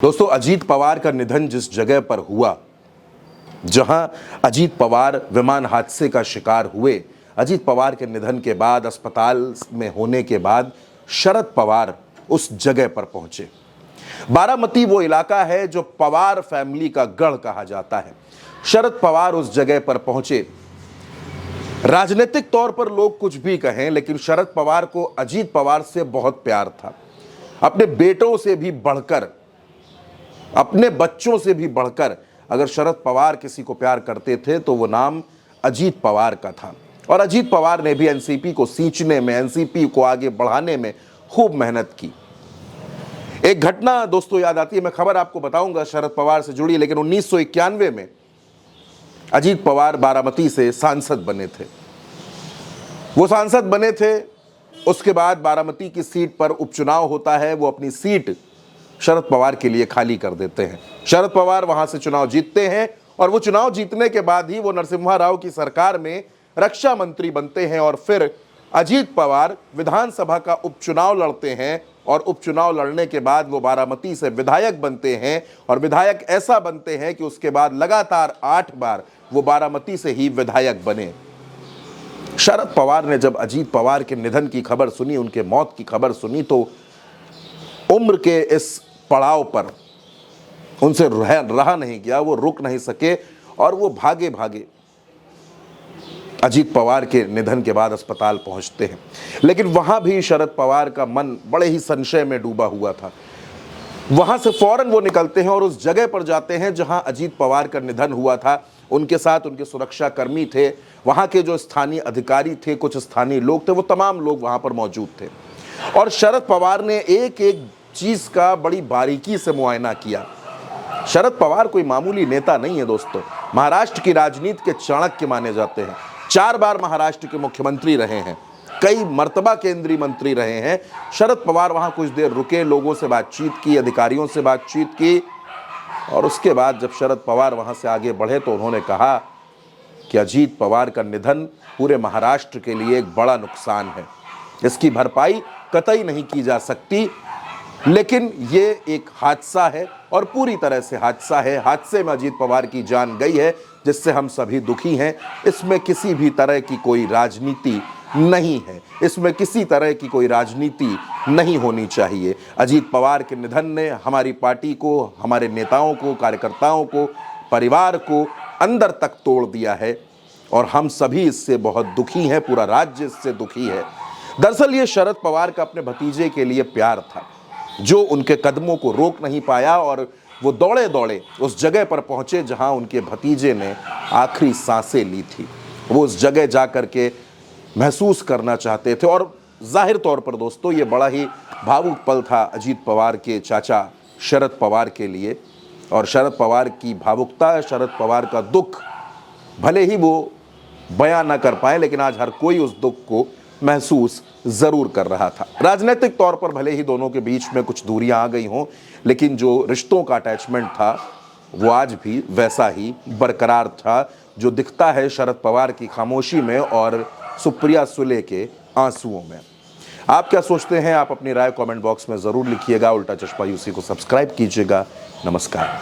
दोस्तों, अजीत पवार का निधन जिस जगह पर हुआ, जहां अजीत पवार विमान हादसे का शिकार हुए, अजीत पवार के निधन के बाद अस्पताल में होने के बाद शरद पवार उस जगह पर पहुंचे। बारामती वो इलाका है जो पवार फैमिली का गढ़ कहा जाता है। शरद पवार उस जगह पर पहुंचे। राजनीतिक तौर पर लोग कुछ भी कहें, लेकिन शरद पवार को अजीत पवार से बहुत प्यार था। अपने बेटों से भी बढ़कर, अपने बच्चों से भी बढ़कर अगर शरद पवार किसी को प्यार करते थे तो वो नाम अजीत पवार का था। और अजीत पवार ने भी एनसीपी को सींचने में, एनसीपी को आगे बढ़ाने में खूब मेहनत की। एक घटना दोस्तों याद आती है, मैं खबर आपको बताऊंगा शरद पवार से जुड़ी, लेकिन 1991 में अजीत पवार बारामती से सांसद बने थे। वो सांसद बने थे, उसके बाद बारामती की सीट पर उपचुनाव होता है। वो अपनी सीट शरद पवार के लिए खाली कर देते हैं। शरद पवार वहां से चुनाव जीतते हैं और वो चुनाव जीतने के बाद ही वो नरसिम्हा राव की सरकार में रक्षा मंत्री बनते हैं। और फिर अजीत पवार विधानसभा का उपचुनाव लड़ते हैं और उपचुनाव लड़ने के बाद वो बारामती से विधायक बनते हैं। और विधायक ऐसा बनते हैं कि उसके बाद लगातार 8 बार वो बारामती से ही विधायक बने। शरद पवार ने जब अजीत पवार के निधन की खबर सुनी, उनके मौत की खबर सुनी, तो उम्र के इस पड़ाव पर उनसे रहा नहीं गया। वो रुक नहीं सके और वो भागे भागे अजीत पवार के निधन के बाद अस्पताल पहुंचते हैं। लेकिन वहां भी शरद पवार का मन बड़े ही संशय में डूबा हुआ था। वहां से फौरन वो निकलते हैं और उस जगह पर जाते हैं जहां अजीत पवार का निधन हुआ था। उनके साथ उनके सुरक्षा कर्मी थे, वहां के जो स्थानीय अधिकारी थे, कुछ स्थानीय लोग थे, वो तमाम लोग वहां पर मौजूद थे। और शरद पवार ने एक एक चीज का बड़ी बारीकी से मुआयना किया। शरद पवार कोई मामूली नेता नहीं है दोस्तों। महाराष्ट्र की राजनीति के चाणक्य माने जाते हैं। 4 बार महाराष्ट्र के मुख्यमंत्री रहे हैं, कई मर्तबा केंद्रीय मंत्री रहे हैं। शरद पवार वहां कुछ देर रुके, लोगों से बातचीत की, अधिकारियों से बातचीत की, और उसके बाद जब शरद पवार वहां से आगे बढ़े तो उन्होंने कहा कि अजीत पवार का निधन पूरे महाराष्ट्र के लिए एक बड़ा नुकसान है। इसकी भरपाई कतई नहीं की जा सकती, लेकिन ये एक हादसा है और पूरी तरह से हादसा है। हादसे में अजीत पवार की जान गई है, जिससे हम सभी दुखी हैं। इसमें किसी भी तरह की कोई राजनीति नहीं है, इसमें किसी तरह की कोई राजनीति नहीं होनी चाहिए। अजीत पवार के निधन ने हमारी पार्टी को, हमारे नेताओं को, कार्यकर्ताओं को, परिवार को अंदर तक तोड़ दिया है और हम सभी इससे बहुत दुखी हैं। पूरा राज्य इससे दुखी है। दरअसल ये शरद पवार का अपने भतीजे के लिए प्यार था, जो उनके कदमों को रोक नहीं पाया और वो दौड़े दौड़े उस जगह पर पहुंचे जहां उनके भतीजे ने आखिरी सांसें ली थी। वो उस जगह जा कर के महसूस करना चाहते थे। और जाहिर तौर पर दोस्तों ये बड़ा ही भावुक पल था अजीत पवार के चाचा शरद पवार के लिए। और शरद पवार की भावुकता, शरद पवार का दुख भले ही वो बयां ना कर पाए, लेकिन आज हर कोई उस दुख को महसूस जरूर कर रहा था। राजनीतिक तौर पर भले ही दोनों के बीच में कुछ दूरियां आ गई हों, लेकिन जो रिश्तों का अटैचमेंट था वो आज भी वैसा ही बरकरार था, जो दिखता है शरद पवार की खामोशी में और सुप्रिया सुले के आंसुओं में। आप क्या सोचते हैं? आप अपनी राय कमेंट बॉक्स में जरूर लिखिएगा। उल्टा चश्मा यूसी को सब्सक्राइब कीजिएगा। नमस्कार।